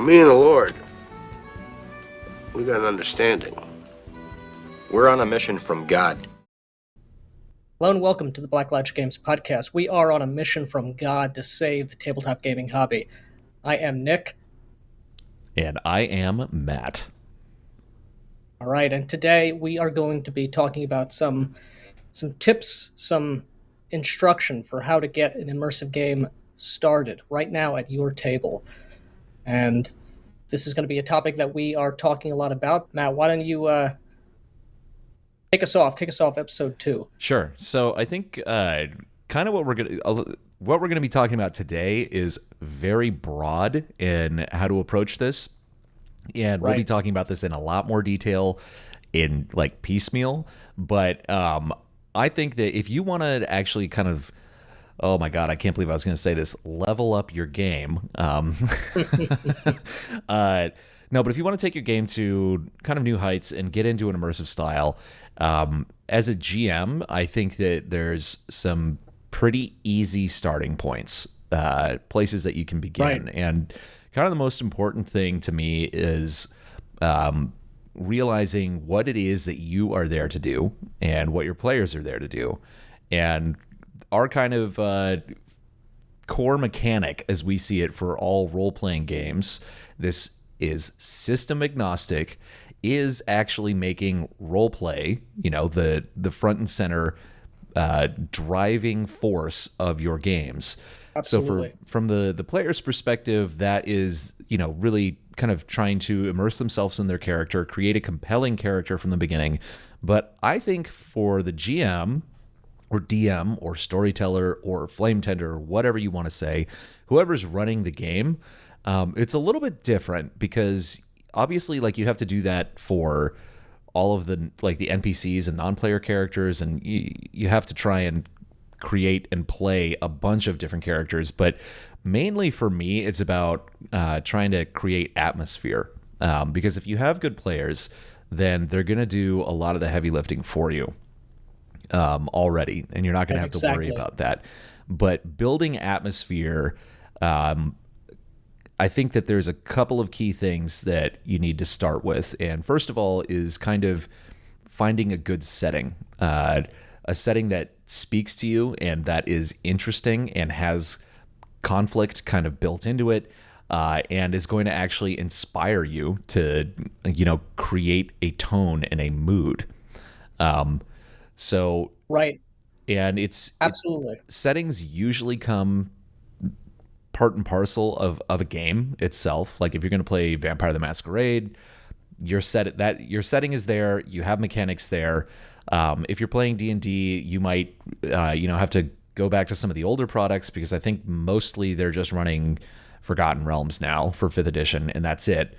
Me and the Lord, we got an understanding. We're on a mission from God. Hello and welcome to the Black Lodge Games podcast. We are on a mission from God to save the tabletop gaming hobby. I am Nick. And I am Matt. All right, and today we are going to be talking about some tips, some instruction for how to get an immersive game started right now at your table. And this is going to be a topic that we are talking a lot about. Matt, why don't you kick us off episode 2? Sure. So I think kind of what we're going to be talking about today is very broad in how to approach this. And we'll be talking about this in a lot more detail in like piecemeal. But I think that if you want to actually kind of, oh my God, I can't believe I was going to say this, level up your game. No, but if you want to take your game to kind of new heights and get into an immersive style, as a GM, I think that there's some pretty easy starting points, places that you can begin. Right. And kind of the most important thing to me is realizing what it is that you are there to do and what your players are there to do. And our kind of core mechanic, as we see it for all role-playing games, this is system agnostic, is actually making roleplay, the front and center driving force of your games. Absolutely. So from the player's perspective, that is, really kind of trying to immerse themselves in their character, create a compelling character from the beginning. But I think for the GM or DM or storyteller or flame tender, or whatever you want to say, whoever's running the game, it's a little bit different because obviously, like, you have to do that for all of the NPCs and non-player characters, and you have to try and create and play a bunch of different characters. But mainly for me, it's about trying to create atmosphere, because if you have good players, then they're going to do a lot of the heavy lifting for you already, and you're not going to have to worry about that. But building atmosphere, I think that there's a couple of key things that you need to start with. And first of all is kind of finding a good setting, a setting that speaks to you and that is interesting and has conflict kind of built into it, and is going to actually inspire you to, create a tone and a mood. Right. And it's absolutely, settings usually come part and parcel of a game itself. Like if you're going to play Vampire the Masquerade, your setting is there, you have mechanics there. If you're playing D&D, you might have to go back to some of the older products, because I think mostly they're just running Forgotten Realms now for 5th edition, and that's it.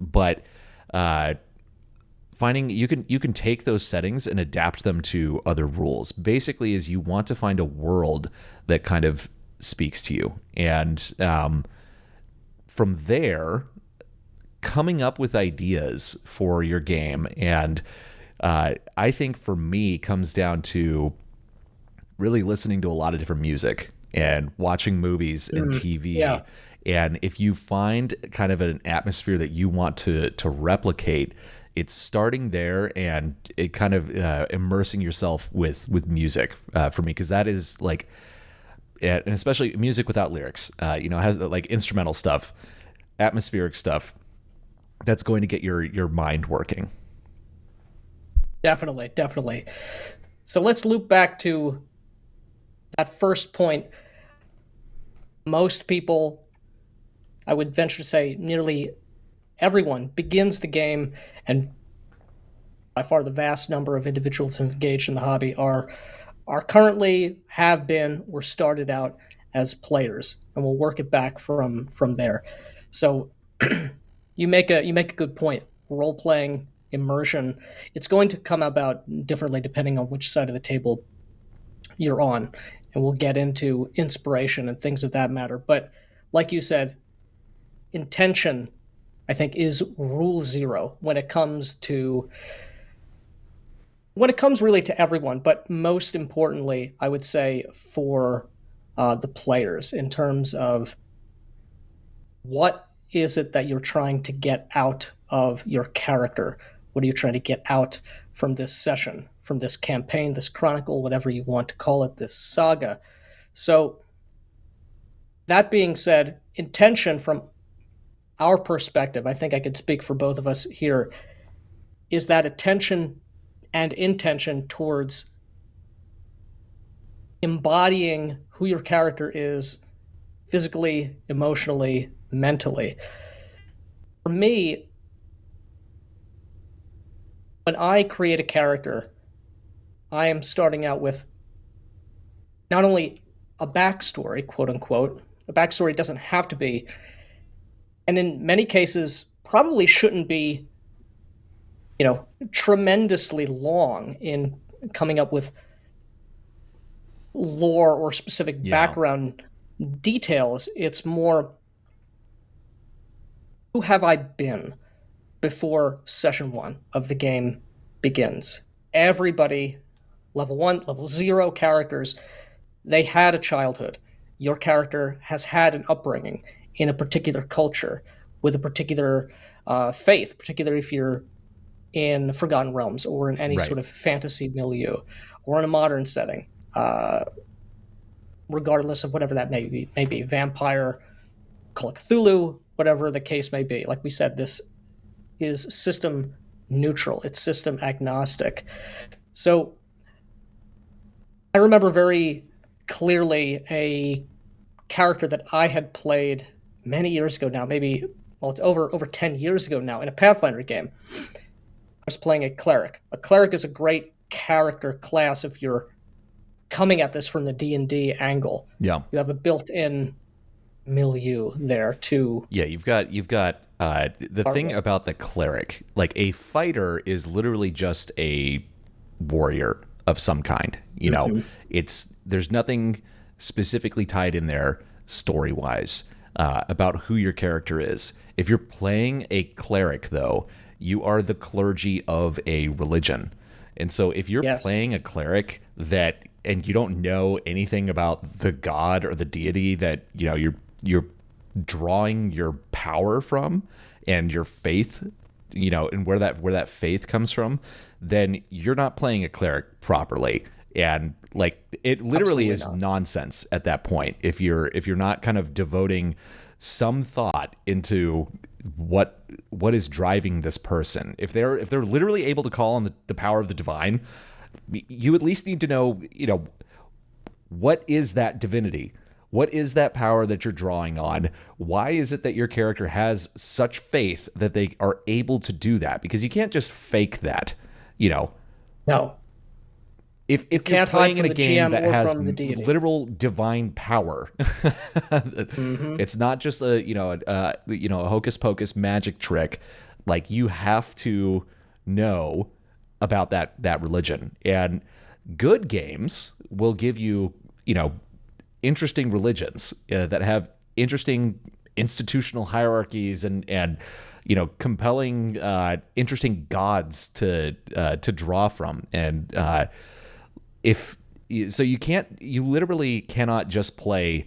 But finding you can take those settings and adapt them to other rules. Basically, is you want to find a world that kind of speaks to you, and from there, coming up with ideas for your game. And I think for me comes down to really listening to a lot of different music and watching movies and TV. Yeah. And if you find kind of an atmosphere that you want to replicate, it's starting there and it kind of immersing yourself with music for me, because that is like, and especially music without lyrics, has like instrumental stuff, atmospheric stuff that's going to get your mind working. Definitely. So let's loop back to that first point. Most people, I would venture to say nearly everyone, begins the game, and by far the vast number of individuals engaged in the hobby are currently, have been, or started out as players, and we'll work it back from there. So you make a good point. Role playing, immersion, it's going to come about differently depending on which side of the table you're on, and we'll get into inspiration and things of that matter. But like you said, intention, I think, is rule zero when it comes really to everyone, but most importantly, I would say for the players, in terms of what is it that you're trying to get out of your character? What are you trying to get out from this session, from this campaign, this chronicle, whatever you want to call it, this saga? So, that being said, intention from our perspective, I think I could speak for both of us here, is that attention and intention towards embodying who your character is physically, emotionally, mentally. For me, when I create a character, I am starting out with not only a backstory, quote unquote. A backstory doesn't have to be, and in many cases, probably shouldn't be, tremendously long in coming up with lore or specific background details. It's more, who have I been before session 1 of the game begins? Everybody, level 1, level 0 characters, they had a childhood. Your character has had an upbringing in a particular culture with a particular faith, particularly if you're in Forgotten Realms or in any sort of fantasy milieu or in a modern setting, regardless of whatever that may be, vampire, Call of Cthulhu, whatever the case may be. Like we said, this is system neutral. It's system agnostic. So I remember very clearly a character that I had played many years ago now, it's over 10 years ago now, in a Pathfinder game. I was playing a cleric. A cleric is a great character class if you're coming at this from the D&D angle. Yeah. You have a built-in milieu there too. Yeah, you've got the thing about the cleric, like a fighter is literally just a warrior of some kind. There's nothing specifically tied in there story-wise about who your character is. If you're playing a cleric, though, you are the clergy of a religion. And so if you're playing a cleric and you don't know anything about the god or the deity that you're drawing your power from and your faith, and where that faith comes from, then you're not playing a cleric properly. And it literally is nonsense at that point if you're not kind of devoting some thought into what is driving this person. If they're literally able to call on the power of the divine, you at least need to know, what is that divinity? What is that power that you're drawing on? Why is it that your character has such faith that they are able to do that? Because you can't just fake that, No. If you're playing in a game that has literal divine power, it's not just a hocus pocus magic trick. Like, you have to know about that religion. And good games will give you interesting religions that have interesting institutional hierarchies and compelling interesting gods to draw from. And you literally cannot just play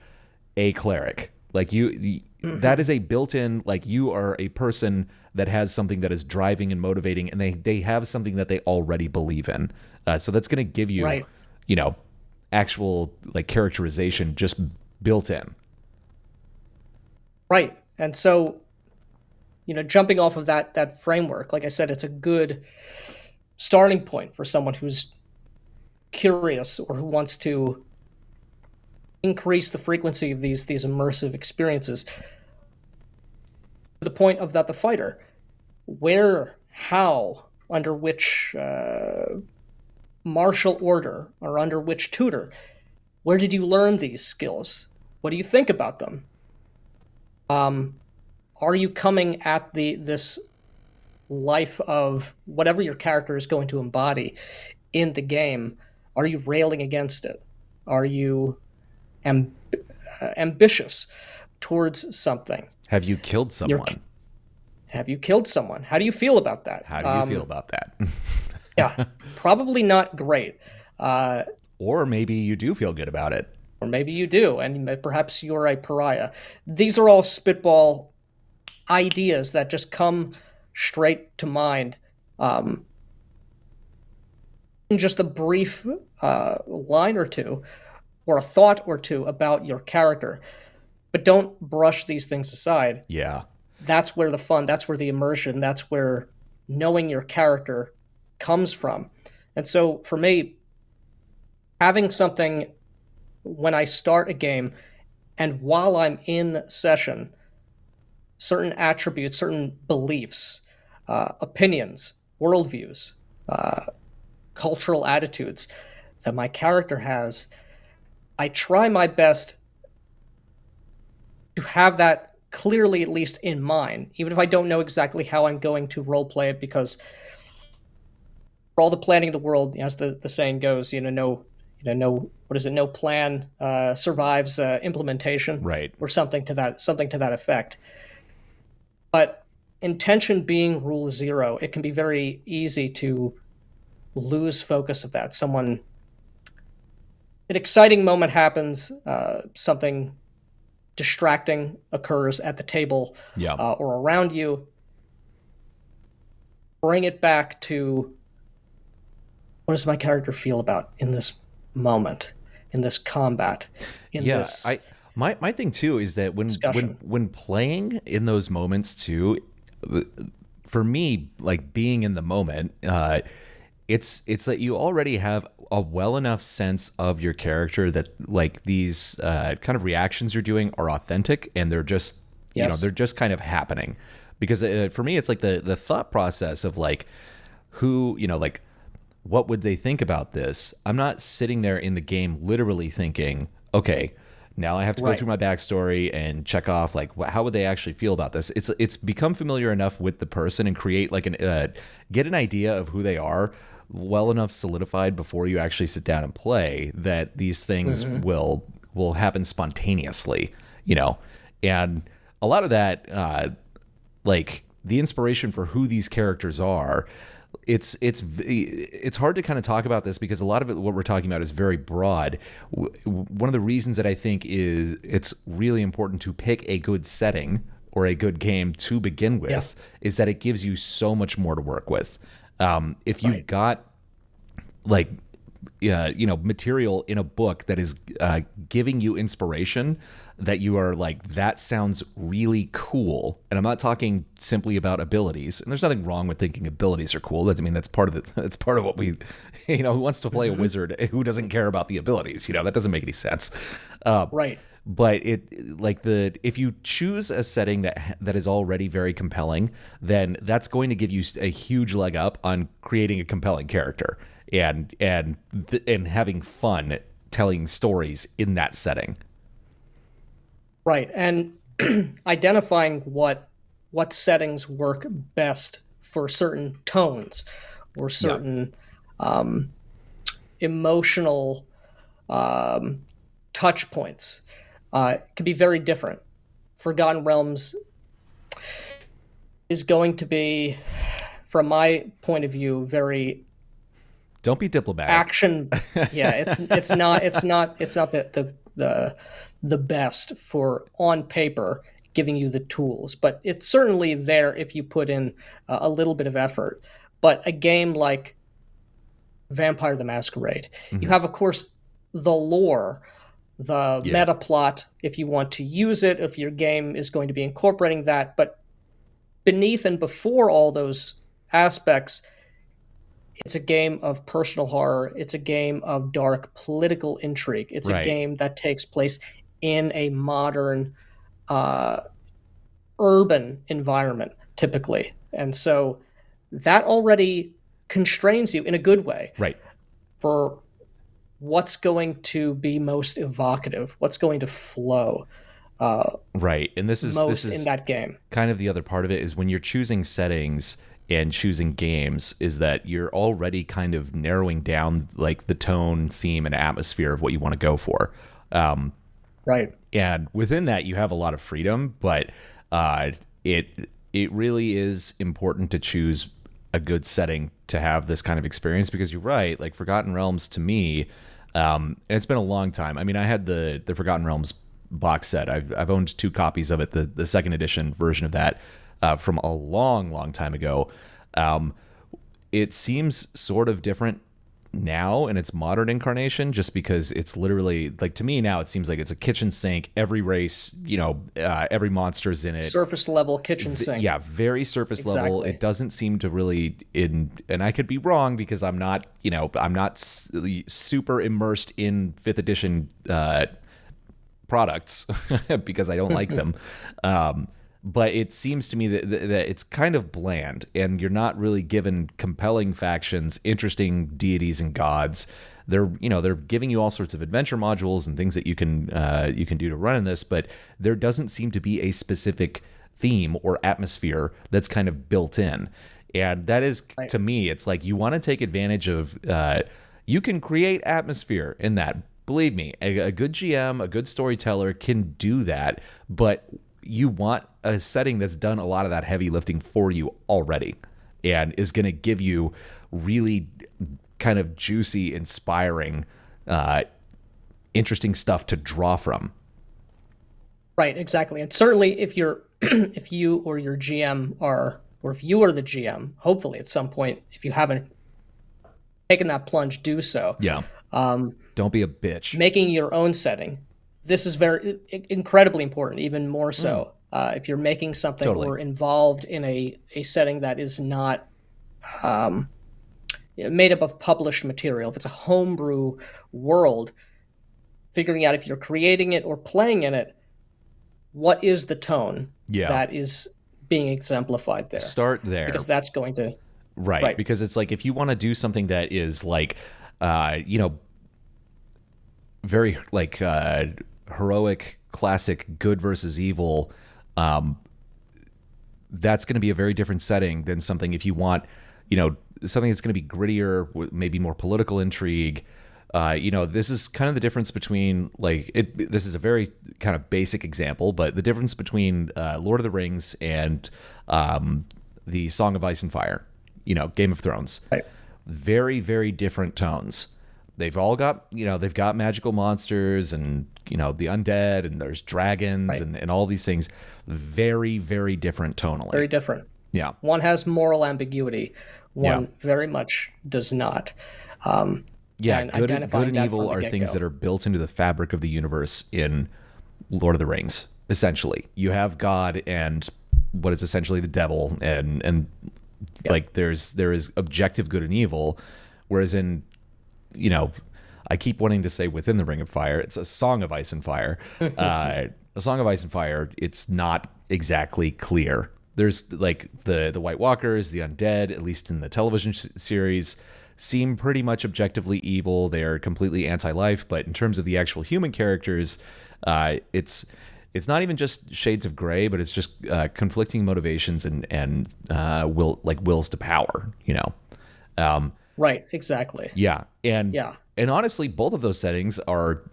a cleric. Like that is a built-in, like, you are a person that has something that is driving and motivating, and they have something that they already believe in. So that's going to give you, actual characterization just built in. Right. And so, jumping off of that framework, like I said, it's a good starting point for someone who's curious or who wants to increase the frequency of these immersive experiences. To the point of the fighter, where, how, under which martial order or under which tutor, where did you learn these skills? What do you think about them? Are you coming at this life of whatever your character is going to embody in the game? Are you railing against it? Are you ambitious towards something? Have you killed someone? Have you killed someone? How do you feel about that? How do you feel about that? Yeah, probably not great. Or maybe you do feel good about it. Or maybe you do, and perhaps you're a pariah. These are all spitball ideas that just come straight to mind in just a brief line or two, or a thought or two about your character. But don't brush these things aside. Yeah. That's where the fun, that's where the immersion, that's where knowing your character comes from. And so for me, having something when I start a game and while I'm in session, certain attributes, certain beliefs, opinions, worldviews, cultural attitudes that my character has, I try my best to have that clearly at least in mind, even if I don't know exactly how I'm going to roleplay it, because for all the planning of the world, as the saying goes, no what is it? No plan survives implementation, Right. or something to that effect. But intention being rule zero, it can be very easy to lose focus of that. An exciting moment happens, something distracting occurs at the table or around you. Bring it back to, what does my character feel about in this moment, in this combat, in this my thing too is that when playing in those moments too, for me, like being in the moment, it's that you already have a well enough sense of your character that like these kind of reactions you're doing are authentic, and they're just they're just kind of happening. Because for me, it's like the thought process of like who like what would they think about this? I'm not sitting there in the game literally thinking, okay, now I have to go through my backstory and check off like how would they actually feel about this. It's become familiar enough with the person and create like get an idea of who they are well enough solidified before you actually sit down and play, that these things will happen spontaneously, and a lot of that like the inspiration for who these characters are, it's hard to kind of talk about this because a lot of it, what we're talking about, is very broad. One of the reasons that I think is it's really important to pick a good setting or a good game to begin with is that it gives you so much more to work with. If you've got like material in a book that is giving you inspiration that you are like, that sounds really cool, and I'm not talking simply about abilities, and there's nothing wrong with thinking abilities are cool. I mean, that's part of what we, who wants to play a wizard who doesn't care about the abilities? That doesn't make any sense. Right. But if you choose a setting that is already very compelling, then that's going to give you a huge leg up on creating a compelling character and having fun telling stories in that setting. Right. And identifying what settings work best for certain tones or certain emotional touch points can be very different. Forgotten Realms is going to be, from my point of view, very don't be diplomatic. Action. Yeah, it's not the best for on paper giving you the tools, but it's certainly there if you put in a little bit of effort. But a game like Vampire the Masquerade, you have, of course, the lore, the meta plot, if you want to use it, if your game is going to be incorporating that. But beneath and before all those aspects, it's a game of personal horror. It's a game of dark political intrigue. It's a game that takes place in a modern urban environment, typically. And so that already constrains you in a good way. Right. For what's going to be most evocative, what's going to flow. Right. And this is in that game. Kind of the other part of it is when you're choosing settings and choosing games, is that you're already kind of narrowing down like the tone, theme, and atmosphere of what you want to go for. Right. And within that, you have a lot of freedom, but it really is important to choose a good setting to have this kind of experience, because you're right, like Forgotten Realms to me, and it's been a long time. I mean, I had the Forgotten Realms box set. I've owned 2 copies of it, the second edition version of that. from a long time ago. It seems sort of different now in its modern incarnation, just because it's literally, like, to me now it seems like it's a kitchen sink. Every race, every monster's in it. Surface level kitchen sink. Yeah, very surface level. Exactly. It doesn't seem to really and I could be wrong because I'm not super immersed in 5th edition products because I don't like them. But it seems to me that it's kind of bland, and you're not really given compelling factions, interesting deities and gods. They're giving you all sorts of adventure modules and things that you can do to run in this, but there doesn't seem to be a specific theme or atmosphere that's kind of built in. And that is, to me, it's like you want to take advantage of, you can create atmosphere in that. Believe me, a good GM, a good storyteller can do that, but you want a setting that's done a lot of that heavy lifting for you already and is going to give you really kind of juicy, inspiring, interesting stuff to draw from. Right, exactly. And certainly if you or your GM or if you are the GM, hopefully at some point, if you haven't taken that plunge, do so. Yeah. Don't be a bitch. Making your own setting. This is very incredibly important, even more so if you're making something or involved in a setting that is not made up of published material. If it's a homebrew world, figuring out if you're creating it or playing in it, what is the tone that is being exemplified there? Start there. Because that's going to... Right. Because it's like if you want to do something that is like, very like heroic, classic, good versus evil, that's going to be a very different setting than something if you want, something that's going to be grittier, maybe more political intrigue. This is kind of the difference between this is a very kind of basic example, but the difference between Lord of the Rings and the Song of Ice and Fire, Game of Thrones. Right. Very, very different tones. They've all got, they've got magical monsters and, the undead, and there's dragons and all these things. Very, very different tonally. Very different. Yeah. One has moral ambiguity. One very much does not. Good and evil are things that are built into the fabric of the universe in Lord of the Rings, essentially. You have God and what is essentially the devil, and like there is objective good and evil, whereas in, I keep wanting to say within the Ring of Fire, it's a Song of Ice and Fire. A Song of Ice and Fire, it's not exactly clear. There's like the White Walkers, the undead, at least in the television series, seem pretty much objectively evil. They're completely anti-life, but in terms of the actual human characters, it's not even just shades of gray, but it's just conflicting motivations and wills to power. Right. Exactly. Yeah. And honestly, both of those settings are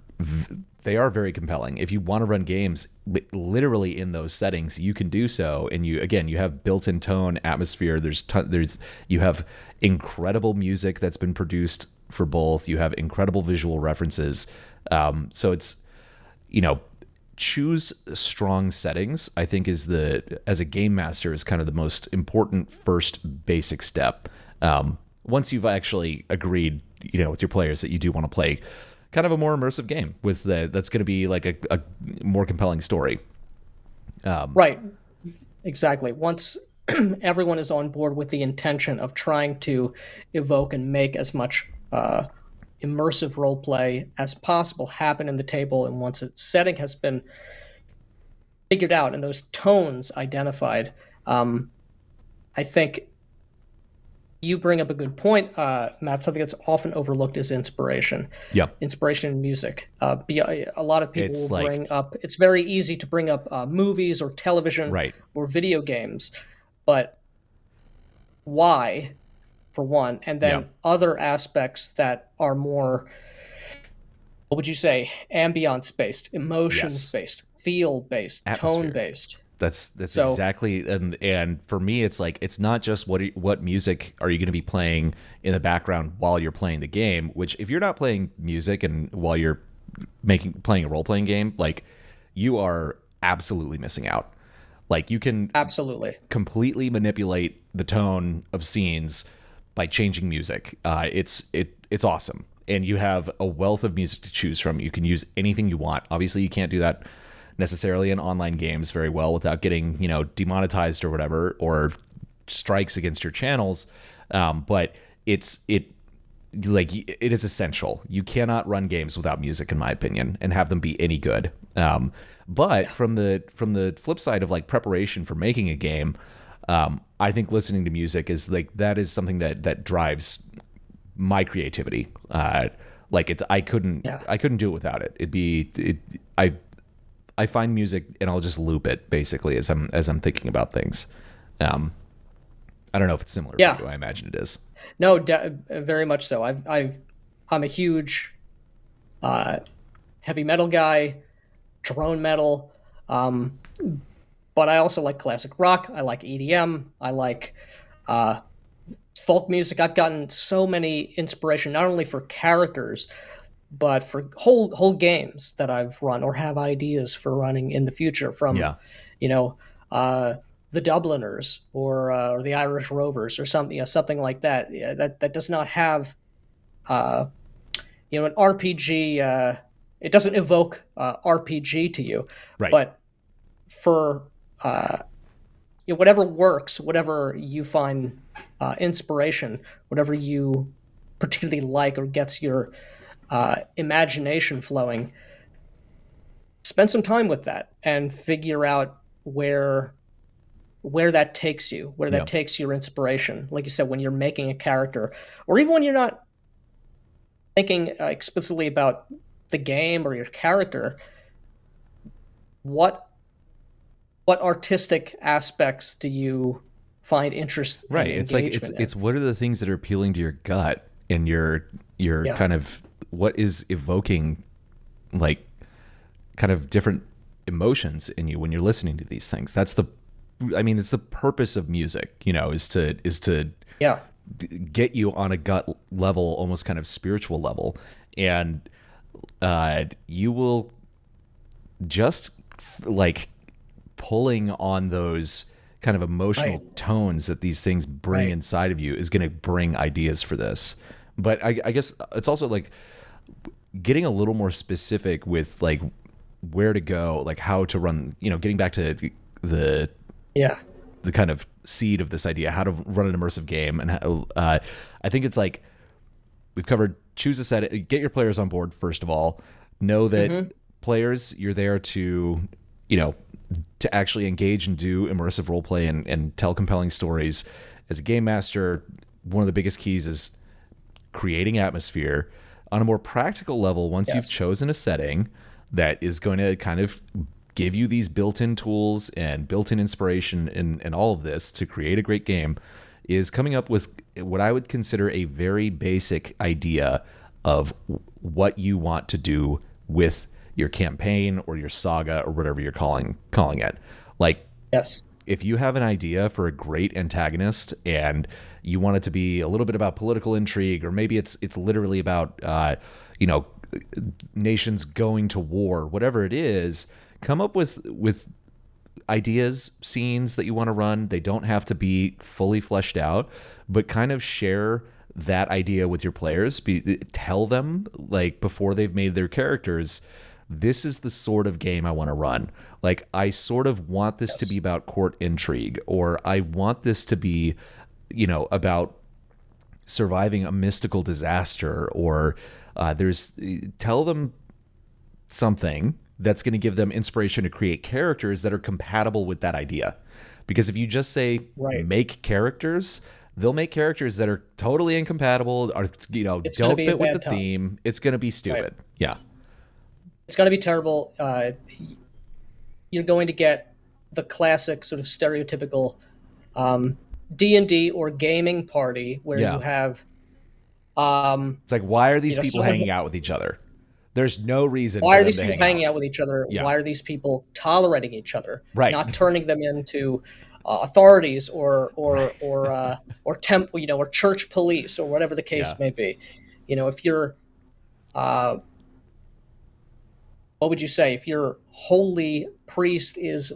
very compelling. If you want to run games literally in those settings, you can do so. And you have built-in tone, atmosphere. You have incredible music that's been produced for both. You have incredible visual references. So it's, choose strong settings, I think as a game master is kind of the most important first basic step. Once you've actually agreed, with your players that you do want to play kind of a more immersive game with that's going to be like a more compelling story. Right. Exactly. Once everyone is on board with the intention of trying to evoke and make as much immersive role play as possible happen in the table, and once its setting has been figured out and those tones identified, I think you bring up a good point, Matt. Something that's often overlooked is inspiration. Yeah, inspiration in music. A lot of people will bring up. It's very easy to bring up movies or television or video games, but why, for one, and then other aspects that are more, what would you say, ambience based, emotions based, feel based, tone based. That's so, exactly, and for me, it's like it's not just what music are you going to be playing in the background while you're playing the game. Which, if you're not playing music and while you're playing a role playing game, like, you are absolutely missing out. Like, you can Absolutely. completely manipulate the tone of scenes by changing music. It's awesome, and you have a wealth of music to choose from. You can use anything you want. Obviously, you can't do that necessarily in online games very well without getting demonetized or whatever, or strikes against your channels. But it is essential. You cannot run games without music, in my opinion, and have them be any good. But from the flip side of like preparation for making a game, I think listening to music is that is something that drives my creativity. I couldn't do it without it. I find music and I'll just loop it basically as I'm thinking about things. I don't know if it's similar Yeah. to you. I imagine it is. No, very much so. I'm a huge heavy metal guy, drone metal, but I also like classic rock. I like EDM. I like folk music. I've gotten so many inspiration not only for characters, but for whole games that I've run or have ideas for running in the future from, Yeah. you know, uh, the Dubliners or the Irish Rovers or something, something like that. Yeah, that does not have, uh, an RPG. It doesn't evoke RPG to you, Right. but for whatever works, whatever you find inspiration, whatever you particularly like or gets your imagination flowing, spend some time with that and figure out where that takes you, where Yeah. that takes your inspiration. Like you said, when you're making a character, or even when you're not thinking explicitly about the game or your character, what artistic aspects do you find interest and Right. It's like engagement it's in? what are the things that are appealing to your gut and your Yeah. kind of what is evoking like kind of different emotions in you when you're listening to these things. It's the purpose of music, is to Yeah. get you on a gut level, almost kind of spiritual level, and you will just like pulling on those kind of emotional Right. tones that these things bring Right. inside of you is going to bring ideas for this. But I guess it's also like getting a little more specific with like where to go, like how to run, getting back to the Yeah. kind of seed of this idea, how to run an immersive game. And how, I think it's like we've covered choose a set, get your players on board. First of all, know that players, you're there to, to actually engage and do immersive role play and tell compelling stories. As a game master, one of the biggest keys is creating atmosphere. On a more practical level, once you've Yes. chosen a setting that is going to kind of give you these built-in tools and built-in inspiration and all of this to create a great game, is coming up with what I would consider a very basic idea of what you want to do with your campaign or your saga or whatever you're calling it. Like, Yes. if you have an idea for a great antagonist and you want it to be a little bit about political intrigue, or maybe it's literally about nations going to war, whatever it is, come up with ideas, scenes that you want to run. They don't have to be fully fleshed out, but kind of share that idea with your players. Tell them, like, before they've made their characters, this is the sort of game I want to run. Like, I sort of want this to be about court intrigue, or I want this to be, about surviving a mystical disaster, or tell them something that's going to give them inspiration to create characters that are compatible with that idea. Because if you just say Right. make characters, they'll make characters that are totally incompatible, or It's gonna don't be a fit with bad the time. theme. It's going to be stupid. Yeah. It's going to be terrible. You're going to get the classic sort of stereotypical D&D or gaming party where Yeah. you have It's like, why are these people someone hanging out with each other? There's no reason why for are them these to people hang hanging out. out with each other? Yeah. Why are these people tolerating each other? Right. Not turning them into authorities or temp, or church police or whatever the case Yeah. may be. If you're what would you say if your holy priest is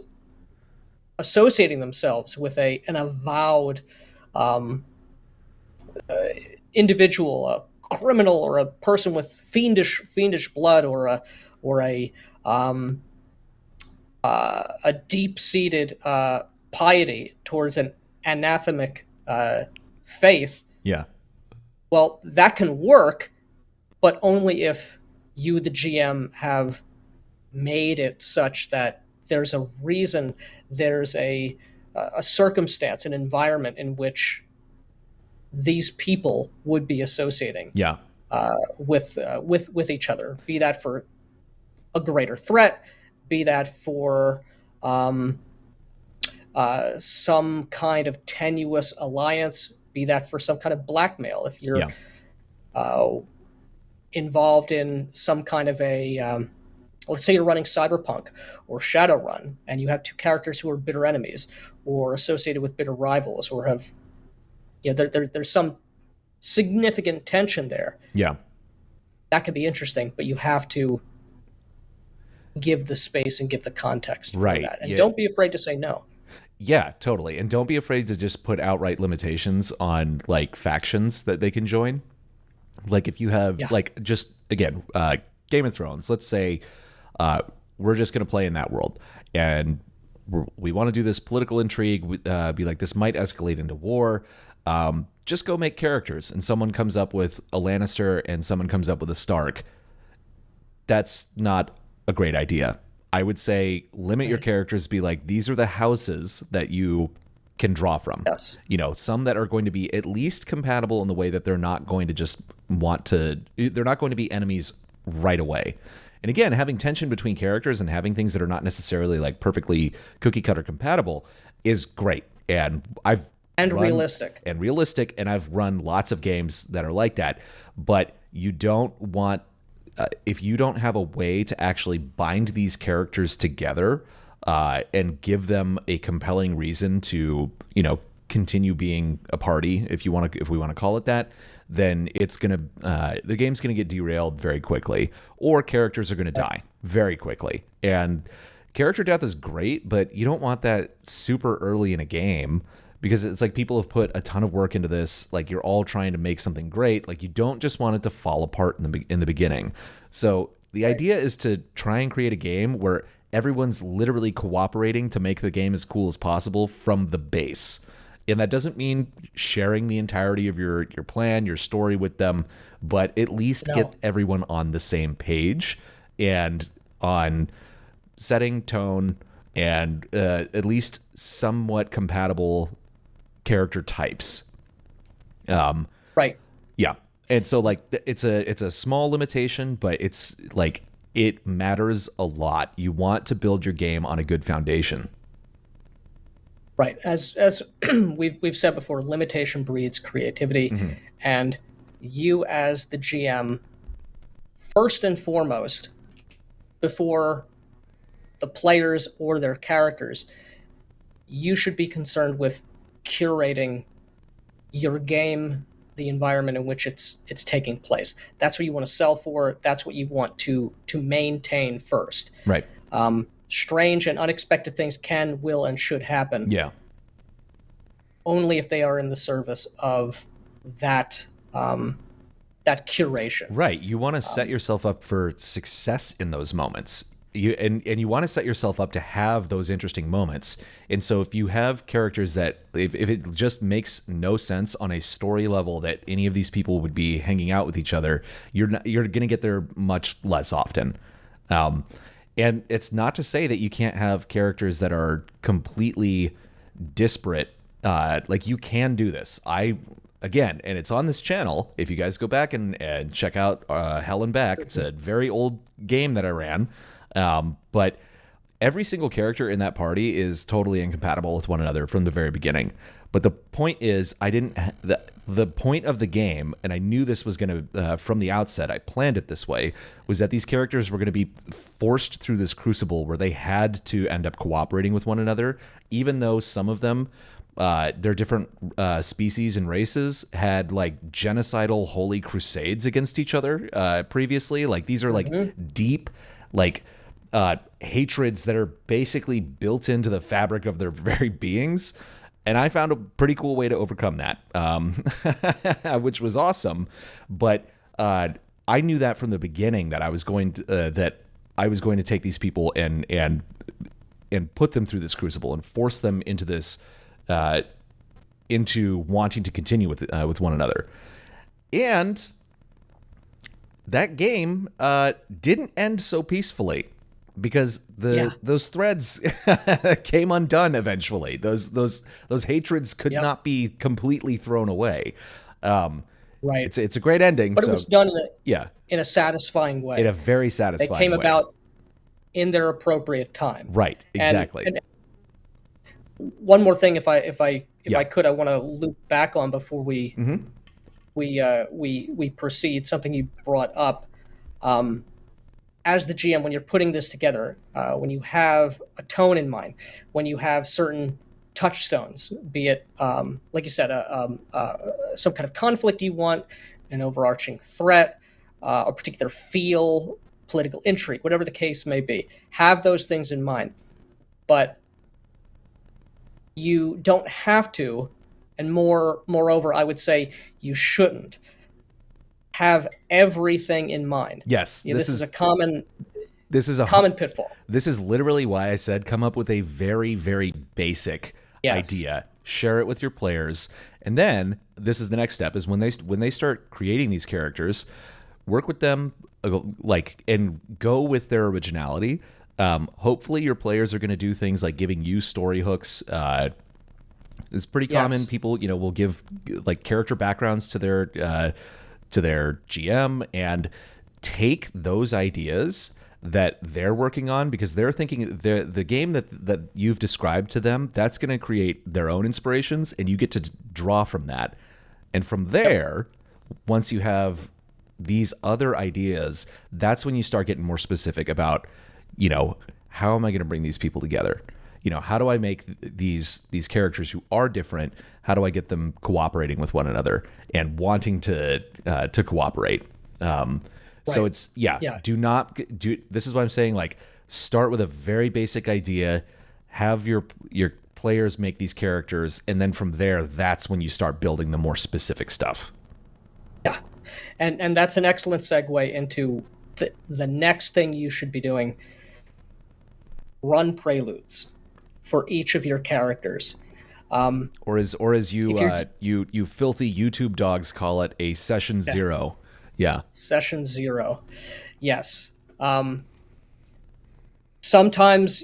associating themselves with an avowed um, individual, a criminal, or a person with fiendish blood, or a deep seated piety towards an anathemic faith. Yeah. Well, that can work, but only if you, the GM, have made it such that there's a reason, there's a circumstance, an environment in which these people would be associating Yeah. with each other. Be that for a greater threat, be that for some kind of tenuous alliance, be that for some kind of blackmail. If you're Yeah. involved in some kind of let's say you're running Cyberpunk or Shadowrun, and you have two characters who are bitter enemies or associated with bitter rivals, or have, there's some significant tension there. Yeah. That could be interesting, but you have to give the space and give the context for Right. that. And Yeah. don't be afraid to say no. Yeah, totally. And don't be afraid to just put outright limitations on like factions that they can join. Like if you have like just again, Game of Thrones, let's say we're just going to play in that world and we want to do this political intrigue, be like, this might escalate into war. Just go make characters, and someone comes up with a Lannister and someone comes up with a Stark. That's not a great idea. I would say limit your characters, be like, these are the houses that you can draw from. Yes. Some that are going to be at least compatible in the way that they're not going to just they're not going to be enemies right away. And again, having tension between characters and having things that are not necessarily like perfectly cookie cutter compatible is great. And realistic. And I've run lots of games that are like that. But you don't want, if you don't have a way to actually bind these characters together and give them a compelling reason to, continue being a party, if we want to call it that, then the game's gonna get derailed very quickly, or characters are gonna die very quickly. And character death is great, but you don't want that super early in a game, because it's like people have put a ton of work into this. Like, you're all trying to make something great. Like, you don't just want it to fall apart in the beginning. So the idea is to try and create a game where everyone's literally cooperating to make the game as cool as possible from the base. And that doesn't mean sharing the entirety of your plan, your story with them, but at least get everyone on the same page and on setting, tone, and at least somewhat compatible character types. Right. Yeah. And so like it's a small limitation, but it's like it matters a lot. You want to build your game on a good foundation. Right. As we've said before, limitation breeds creativity. Mm-hmm. And you as the GM, first and foremost, before the players or their characters, you should be concerned with curating your game, the environment in which it's taking place. That's what you want to sell for. That's what you want to maintain first. Right. Strange and unexpected things can, will, and should happen. Yeah. Only if they are in the service of that that curation. Right. You want to set yourself up for success in those moments. And you want to set yourself up to have those interesting moments. And so if you have characters that, if it just makes no sense on a story level that any of these people would be hanging out with each other, you're going to get there much less often. And it's not to say that you can't have characters that are completely disparate. Like, you can do this. Again, and it's on this channel. If you guys go back and check out Hell and Back, it's a very old game that I ran. But every single character in that party is totally incompatible with one another from the very beginning. But the point is, the point of the game, and I knew this was going to, from the outset, I planned it this way, was that these characters were going to be forced through this crucible where they had to end up cooperating with one another, even though some of them, their different species and races had like genocidal holy crusades against each other previously. Like, these are like deep, like hatreds that are basically built into the fabric of their very beings. And I found a pretty cool way to overcome that, which was awesome. But I knew that from the beginning that I was going to take these people and put them through this crucible and force them into this into wanting to continue with one another. And that game didn't end so peacefully, because those threads came undone eventually. Those hatreds could not be completely thrown away. Right. It's a great ending, but so it was done in a satisfying way. in a very satisfying way. They came about in their appropriate time. Right. Exactly. And one more thing, if I could, I want to loop back on before we proceed. Something you brought up, as the GM, when you're putting this together, when you have a tone in mind, when you have certain touchstones, be it like you said, some kind of conflict you want, an overarching threat, a particular feel, political intrigue, whatever the case may be, have those things in mind. But you don't have to, and moreover, I would say you shouldn't have everything in mind. Yes, this is a common pitfall. This is literally why I said come up with a very, very basic idea, share it with your players, and then this is the next step: is when they start creating these characters, work with them and go with their originality. Hopefully your players are going to do things like giving you story hooks. It's pretty common. People, will give like character backgrounds to their GM and take those ideas that they're working on, because they're thinking the game that you've described to them, that's going to create their own inspirations, and you get to draw from that. And from there, once you have these other ideas, that's when you start getting more specific about, how am I going to bring these people together? How do I make these characters who are different, how do I get them cooperating with one another and wanting to cooperate? So it's, do not do, this is what I'm saying, like, start with a very basic idea, have your players make these characters, and then from there, that's when you start building the more specific stuff. Yeah. And that's an excellent segue into the next thing you should be doing. Run preludes for each of your characters. Or as you filthy YouTube dogs call it, a session zero. Yeah. Session zero. Yes. Sometimes,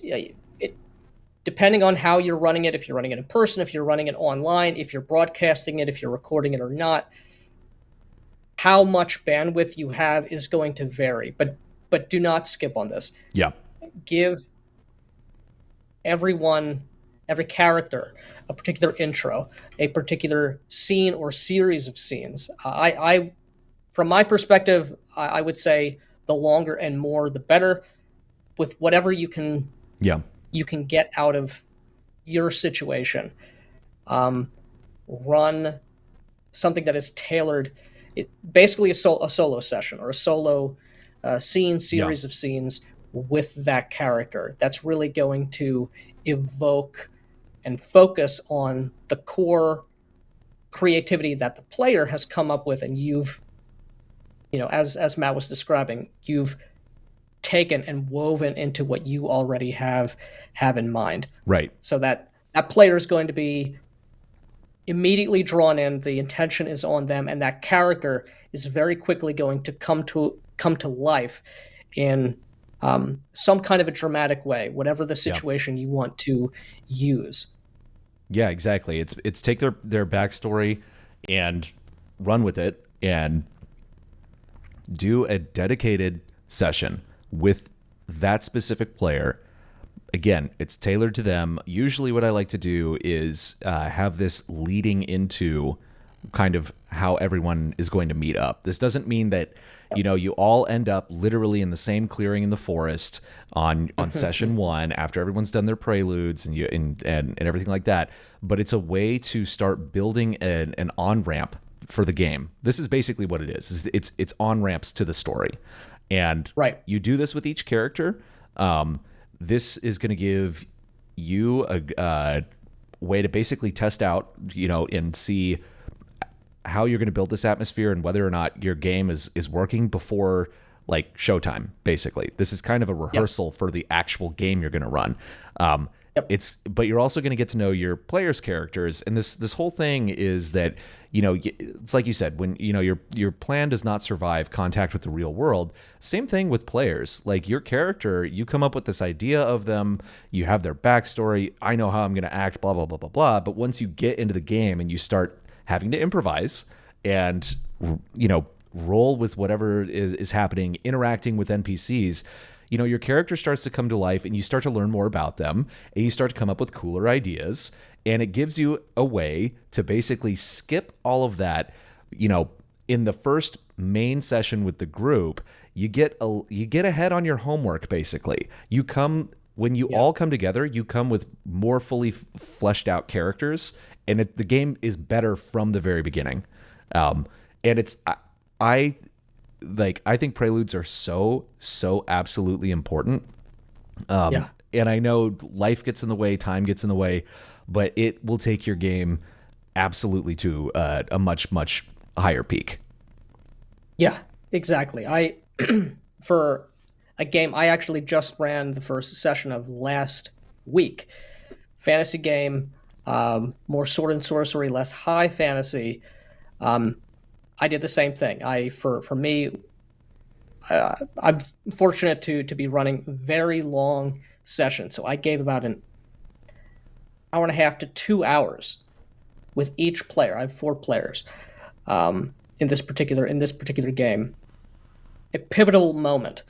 depending on how you're running it, if you're running it in person, if you're running it online, if you're broadcasting it, if you're recording it or not, how much bandwidth you have is going to vary. But do not skip on this. Yeah. Give every character a particular intro, a particular scene or series of scenes. I from my perspective, I would say the longer and more, the better, with whatever you can get out of your situation. Run something that is tailored, basically a solo session or a solo series of scenes with that character. That's really going to evoke and focus on the core creativity that the player has come up with, and you've, as Matt was describing, you've taken and woven into what you already have in mind. Right. So that player is going to be immediately drawn in, the intention is on them, and that character is very quickly going to come to life in some kind of a dramatic way, whatever the situation you want to use. Yeah, exactly. It's take their backstory and run with it and do a dedicated session with that specific player. Again, it's tailored to them. Usually what I like to do is have this leading into kind of how everyone is going to meet up. This doesn't mean that, you all end up literally in the same clearing in the forest on session one after everyone's done their preludes and everything like that. But it's a way to start building an on-ramp for the game. This is basically what it is. It's on-ramps to the story. And you do this with each character. this is going to give you a way to basically test out, and see how you're going to build this atmosphere and whether or not your game is working before like showtime. Basically, this is kind of a rehearsal for the actual game you're going to run. But you're also going to get to know your players' characters, and this whole thing is that it's like you said, when your plan does not survive contact with the real world. Same thing with players. Like your character, you come up with this idea of them, you have their backstory. I know how I'm going to act, blah blah blah blah blah. But once you get into the game and you start having to improvise and roll with whatever is happening, interacting with NPCs, your character starts to come to life, and you start to learn more about them, and you start to come up with cooler ideas, and it gives you a way to basically skip all of that. In the first main session with the group, you get ahead on your homework. Basically, when you all come together, you come with more fully fleshed out characters, and the game is better from the very beginning. And it's I think preludes are so absolutely important. And I know life gets in the way, time gets in the way, but it will take your game absolutely to a much, much higher peak. Yeah, exactly. For a game, I actually just ran the first session of last week. Fantasy game, more sword and sorcery, less high fantasy. I did the same thing. For me, I'm fortunate to be running very long sessions, so I gave about an hour and a half to 2 hours with each player. I have 4 players in this particular game. A pivotal moment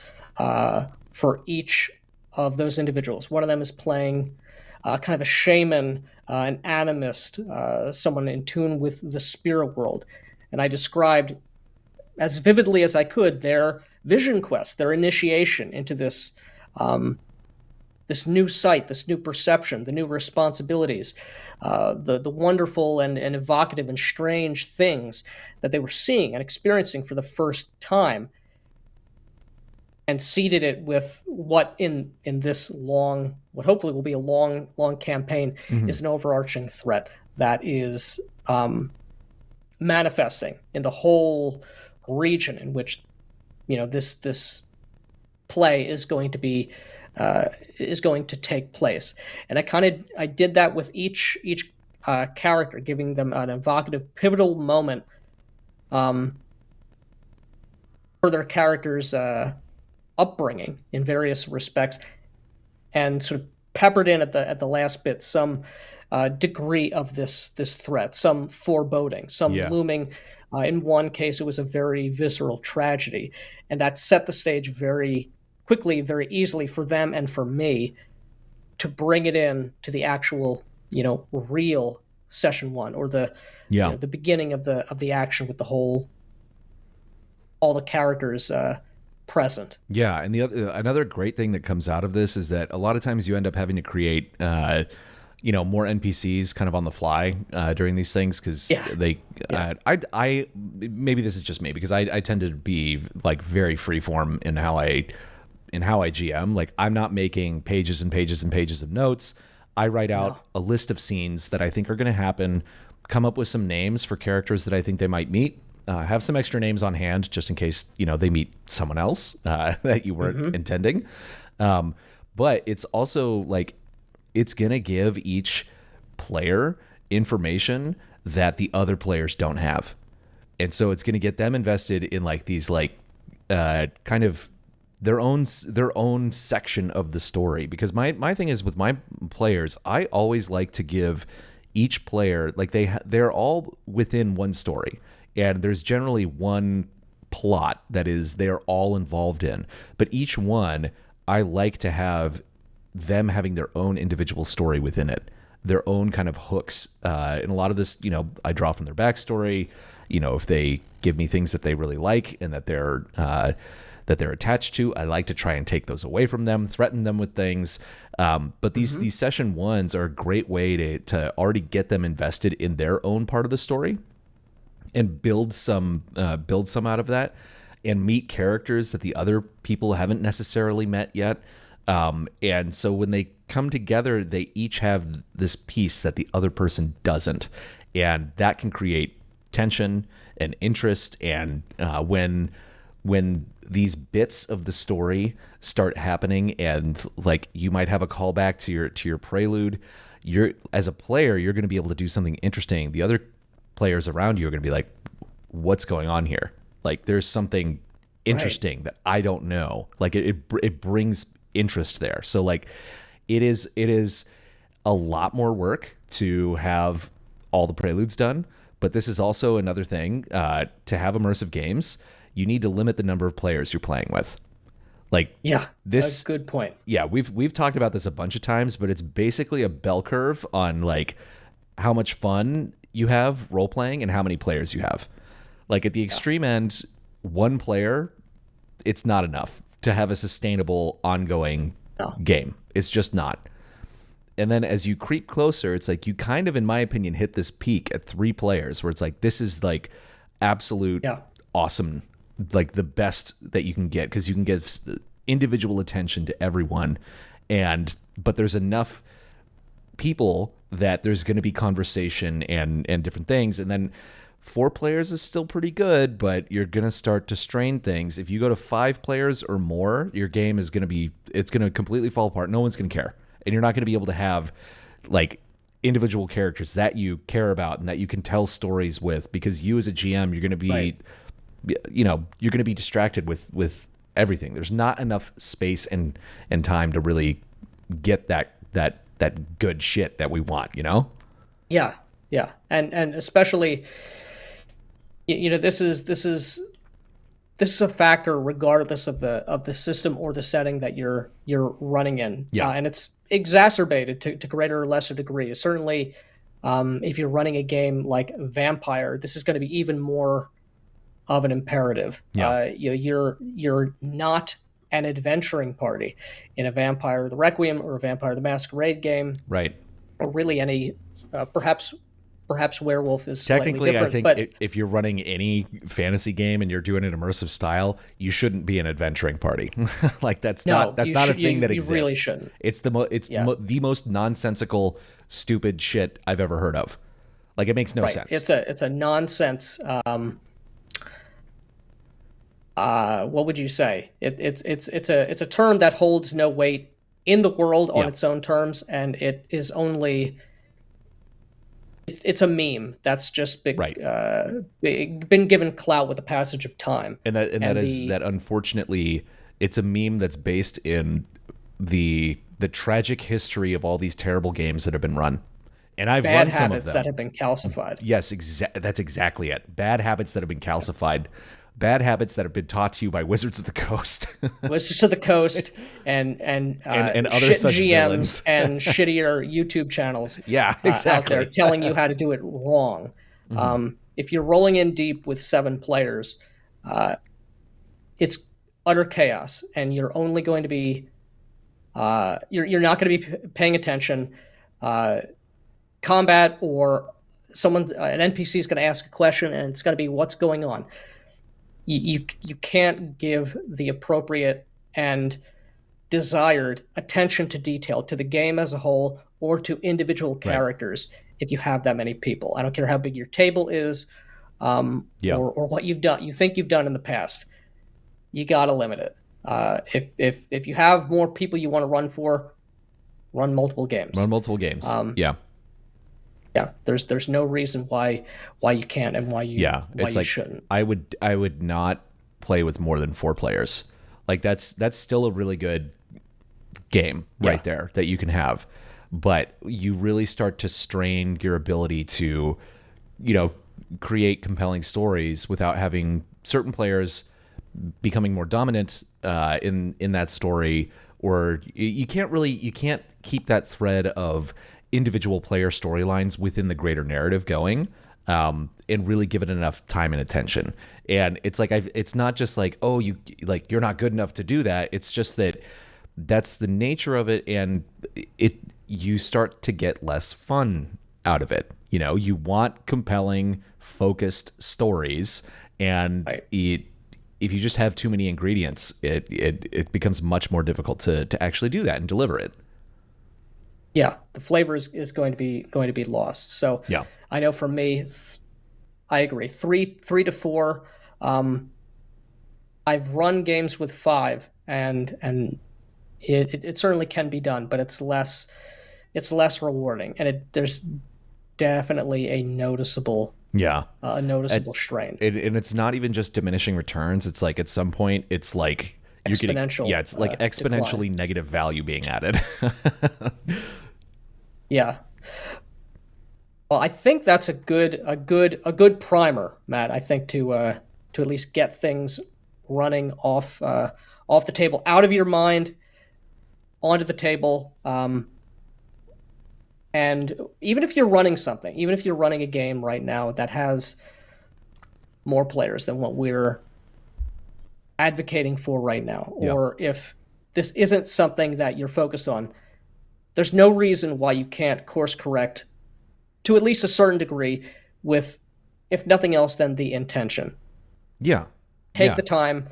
for each of those individuals. One of them is playing kind of a shaman, an animist, someone in tune with the spirit world. And I described as vividly as I could their vision quest, their initiation into this this new sight, this new perception, the new responsibilities, the wonderful and evocative and strange things that they were seeing and experiencing for the first time, and seeded it with what in this long, what hopefully will be a long campaign, is an overarching threat that is manifesting in the whole region in which this play is going to take place. And I did that with each character, giving them an evocative, pivotal moment for their characters' upbringing in various respects, and sort of peppered in at the last bit some degree of this threat, some foreboding, some looming. In one case, it was a very visceral tragedy, and that set the stage very quickly, very easily for them and for me to bring it in to the actual, real session 1, or the the beginning of the action with all the characters present. Yeah, and another great thing that comes out of this is that a lot of times you end up having to create more NPCs kind of on the fly during these things, because I maybe this is just me, because I tend to be like very freeform in how I GM. Like, I'm not making pages and pages and pages of notes. I write out a list of scenes that I think are going to happen, come up with some names for characters that I think they might meet, have some extra names on hand just in case they meet someone else that you weren't intending. But it's also like, it's going to give each player information that the other players don't have. And so it's going to get them invested in like these kind of their own section of the story. Because my thing is with my players, I always like to give each player, like they're all within one story, and there's generally one plot that is they're all involved in. But each one, I like to have them having their own individual story within it, their own kind of hooks. And a lot of this, I draw from their backstory. If they give me things that they really like and that they're attached to, I like to try and take those away from them, threaten them with things. But these session 1s are a great way to already get them invested in their own part of the story and build some out of that, and meet characters that the other people haven't necessarily met yet. And so when they come together, they each have this piece that the other person doesn't. And that can create tension and interest. And when these bits of the story start happening, and like you might have a callback to your prelude, you're as a player, you're going to be able to do something interesting. The other players around you are going to be like, what's going on here? Like there's something interesting that I don't know. Like it brings interest there. So like it is a lot more work to have all the preludes done, but this is also another thing, to have immersive games, you need to limit the number of players you're playing with. Like a good point. Yeah, we've talked about this a bunch of times, but it's basically a bell curve on like how much fun you have role playing and how many players you have. Like at the extreme end, one player, it's not enough to have a sustainable ongoing game. It's just not. And then as you creep closer, it's like you kind of, in my opinion, hit this peak at 3 players where it's like, this is like absolute awesome, like the best that you can get, because you can give individual attention to everyone. But there's enough people that there's going to be conversation and different things. And then 4 players is still pretty good, but you're going to start to strain things. If you go to 5 players or more, your game is going to it's going to completely fall apart. No one's going to care. And you're not going to be able to have like individual characters that you care about and that you can tell stories with, because you as a GM, you're going to be, you're going to be distracted with everything. There's not enough space and time to really get that good shit that we want, you know? Yeah. Yeah. And especially, this is a factor regardless of the system or the setting that you're running in. And it's exacerbated to greater or lesser degree. Certainly, if you're running a game like Vampire, this is going to be even more of an imperative. You're not an adventuring party in a Vampire the Requiem or a Vampire the Masquerade game, right? Or really any, perhaps Werewolf is technically slightly different, I think if you're running any fantasy game and you're doing an immersive style, you shouldn't be an adventuring party. Like that's not a thing that exists. You really shouldn't. It's the most nonsensical, stupid shit I've ever heard of. Like it makes no sense. It's a nonsense. What would you say? It's a term that holds no weight in the world on its own terms, and it is only. It's a meme that's just been given clout with the passage of time, and that unfortunately it's a meme that's based in the tragic history of all these terrible games that have been run. And I've run some of them. Bad habits that have been calcified. Yes, that's exactly it. Bad habits that have been calcified. Bad habits that have been taught to you by Wizards of the Coast. Wizards of the Coast and other such GMs villains. and shittier YouTube channels. Yeah, exactly. Out there telling you how to do it wrong. Mm-hmm. If you're rolling in deep with 7 players, it's utter chaos, and you're only going to be you're not going to be paying attention. Combat or an NPC is going to ask a question, and it's going to be, what's going on? You can't give the appropriate and desired attention to detail to the game as a whole or to individual characters if you have that many people. I don't care how big your table is, or what you've done. You think you've done in the past. You got to limit it. If you have more people you want to run multiple games. Yeah, there's no reason why you can't and why you shouldn't. I would not play with more than 4 players. Like that's still a really good game right there that you can have, but you really start to strain your ability to, create compelling stories without having certain players becoming more dominant in that story, or you can't keep that thread of individual player storylines within the greater narrative going, and really give it enough time and attention. And it's like it's not just like, oh, you're not good enough to do that. It's just that's the nature of it, and you start to get less fun out of it. You want compelling, focused stories, and if you just have too many ingredients, it becomes much more difficult to actually do that and deliver it. Yeah, the flavor is going to be lost. So Yeah. I know for me, I agree. Three to four. I've run games with five, and it certainly can be done, but it's less rewarding, and there's definitely a noticeable Yeah. strain. And it's not even just diminishing returns. It's like at some point, it's like you're Exponential, getting, it's like exponentially decline. negative value being added. Yeah. Well, I think that's a good primer, Matt. I think to at least get things running off the table, out of your mind, onto the table. And even if you're running something, even if you're running a game right now that has more players than what we're advocating for right now, Yeah. or if this isn't something that you're focused on, there's no reason why you can't course correct to at least a certain degree with, if nothing else, than the intention. Yeah. Take the time,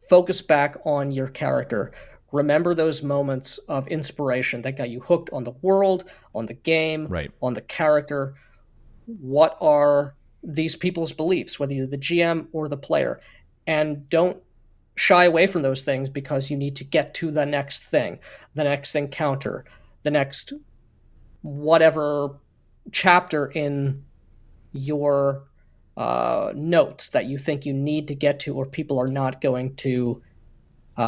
focus back on your character. Remember those moments of inspiration that got you hooked on the world, on the game, Right. on the character. What are these people's beliefs, whether you're the GM or the player? And don't shy away from those things because you need to get to the next thing, the next encounter, the next whatever chapter in your notes that you think you need to get to, or people are not going to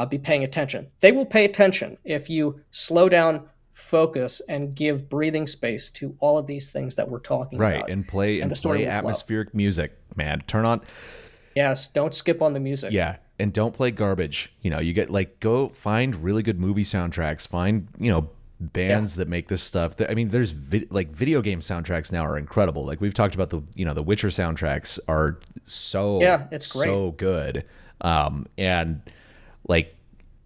be paying attention. They will pay attention if you slow down, focus, and give breathing space to all of these things that we're talking about. Right. And play atmospheric music, man. Turn on. Yes. Don't skip on the music. Yeah. And don't play garbage. You get go find really good movie soundtracks. Find, bands that make this stuff. I mean, there's video game soundtracks now are incredible. Like we've talked about the Witcher soundtracks are it's great. So good. And like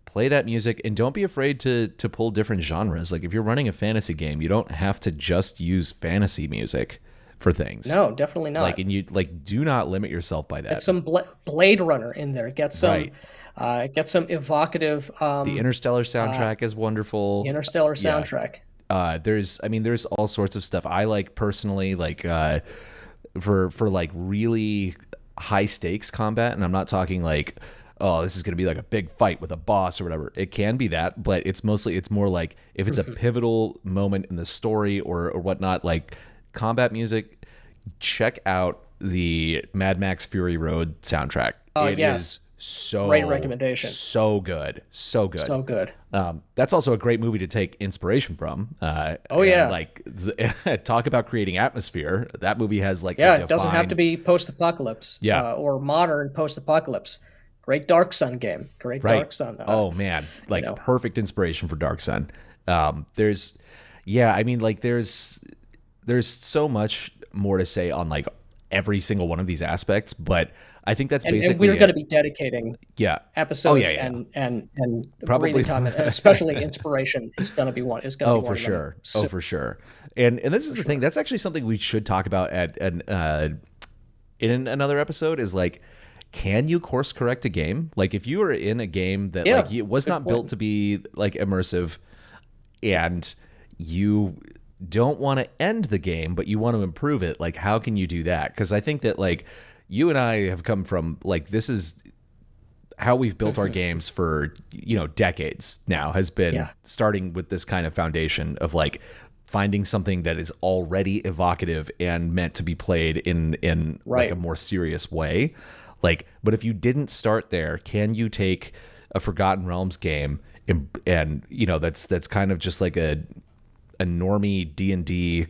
play that music and don't be afraid to pull different genres. Like if you're running a fantasy game, you don't have to just use fantasy music for things. No, definitely not. Like, and you do not limit yourself by that. Get some Blade Runner in there. Get some evocative. The Interstellar soundtrack is wonderful. The Interstellar soundtrack. Yeah. There's all sorts of stuff I like personally, like for like really high stakes combat, and I'm not talking like, oh, this is going to be like a big fight with a boss or whatever. It can be that, but it's more like if it's a pivotal moment in the story or whatnot, like combat music, check out the Mad Max Fury Road soundtrack. It is great recommendation. So good. That's also a great movie to take inspiration from. Like talk about creating atmosphere. That movie has like it doesn't have to be post-apocalypse. Or modern post-apocalypse. Great Dark Sun game. Dark Sun. Oh man, perfect inspiration for Dark Sun. There's so much more to say on like every single one of these aspects, but I think that's basically. And we're going to be dedicating episodes and probably breathing time, especially inspiration is going to be one. For sure. For sure. And this is the thing. That's actually something we should talk about in another episode. Is like, can you course correct a game? Like if you are in a game that like it was not built to be like immersive, and you don't want to end the game, but you want to improve it. Like, how can you do that? Because I think that like you and I have come from like, this is how we've built our games for, decades now, has been starting with this kind of foundation of like finding something that is already evocative and meant to be played in like a more serious way. Like, but if you didn't start there, can you take a Forgotten Realms game and that's kind of just like a normie D&D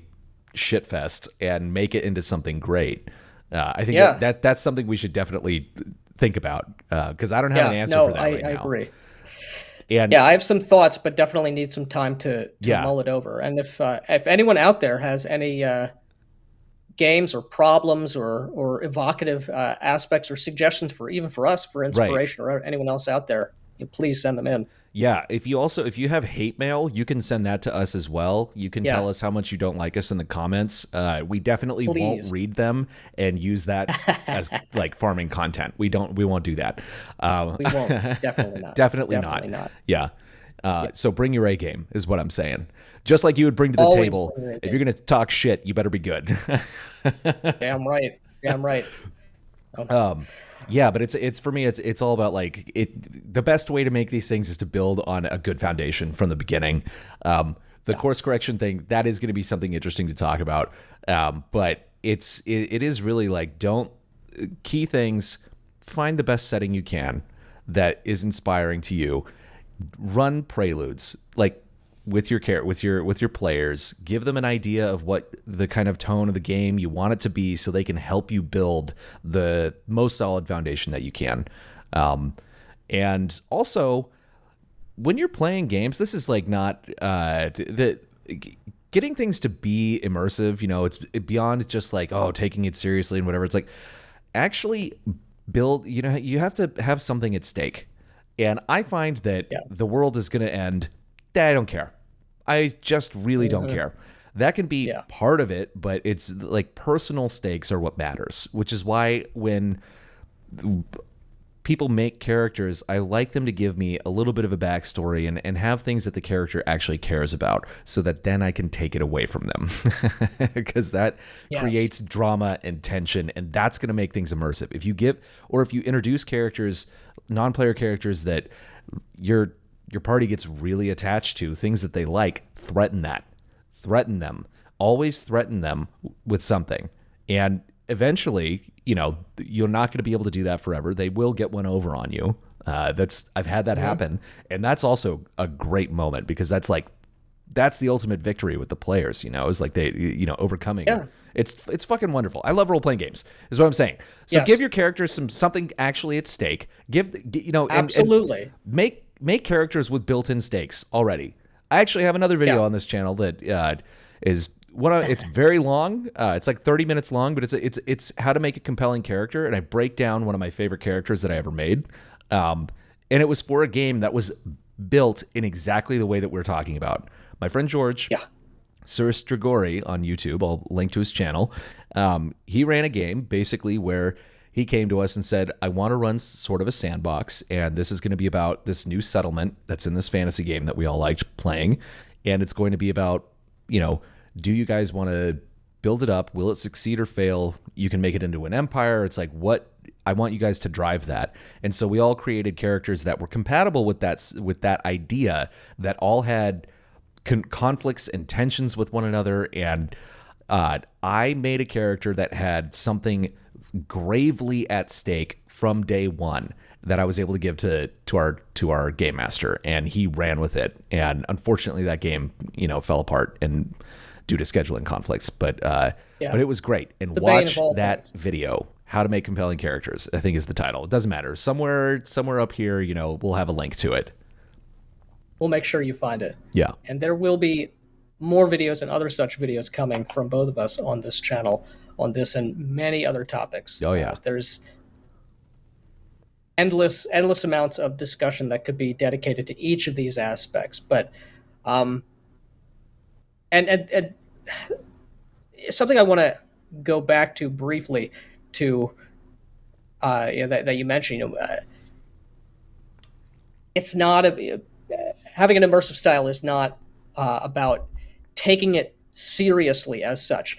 shitfest and make it into something great? I think that's something we should definitely think about, because I don't have an answer for that right now. I agree. And I have some thoughts, but definitely need some time to mull it over. And if anyone out there has any games or problems or evocative aspects or suggestions for us for inspiration or anyone else out there, please send them in. Yeah, if you have hate mail, you can send that to us as well. You can Yeah. tell us how much you don't like us in the comments. We definitely won't Please. read them and use that as like farming content. We won't do that. We won't. Definitely not. Definitely not. Yeah. So bring your A game is what I'm saying. Just like you would bring to the Always table. bring your A If game. you're going to talk shit, you better be good. Damn right. Damn right. Yeah, but it's for me, it's all about like the best way to make these things is to build on a good foundation from the beginning. The course correction thing, that is going to be something interesting to talk about. But it is really like, key things, find the best setting you can that is inspiring to you. Run preludes, like with your players, give them an idea of what the kind of tone of the game you want it to be, so they can help you build the most solid foundation that you can. And also, when you're playing games, this is like not the getting things to be immersive. It's beyond just like, oh, taking it seriously and whatever. It's like actually build. You have to have something at stake. And I find that the world is going to end. I don't care. I just really don't care. That can be part of it, but it's like personal stakes are what matters, which is why when people make characters, I like them to give me a little bit of a backstory and have things that the character actually cares about, so that then I can take it away from them. Because that creates drama and tension, and that's going to make things immersive. If you introduce characters, non-player characters that your party gets really attached to, things that they like, threaten them. Always threaten them with something. And eventually, you're not going to be able to do that forever. They will get one over on you. I've had that happen. And that's also a great moment, because that's the ultimate victory with the players, is like they, overcoming it. It's fucking wonderful. I love role-playing games, is what I'm saying. So give your characters something actually at stake. Absolutely. And make characters with built-in stakes already. I actually have another video on this channel that is it's very long. It's like 30 minutes long, but it's how to make a compelling character, and I break down one of my favorite characters that I ever made. And it was for a game that was built in exactly the way that we're talking about. My friend George, Sir Strigori on YouTube, I'll link to his channel. He ran a game basically where he came to us and said, I want to run sort of a sandbox, and this is going to be about this new settlement that's in this fantasy game that we all liked playing. And it's going to be about, do you guys want to build it up? Will it succeed or fail? You can make it into an empire. It's like, what? I want you guys to drive that. And so we all created characters that were compatible with that idea, that all had conflicts and tensions with one another. And I made a character that had something gravely at stake from day one that I was able to give to our game master, and he ran with it. And unfortunately, that game fell apart and due to scheduling conflicts. But it was great. And watch that video, How to Make Compelling Characters, I think is the title. It doesn't matter. Somewhere up here, we'll have a link to it. We'll make sure you find it. Yeah. And there will be more videos and other such videos coming from both of us on this channel, on this and many other topics. Oh, yeah. There's endless amounts of discussion that could be dedicated to each of these aspects. But and something I want to go back to briefly to that you mentioned, it's not having an immersive style is not about taking it seriously as such.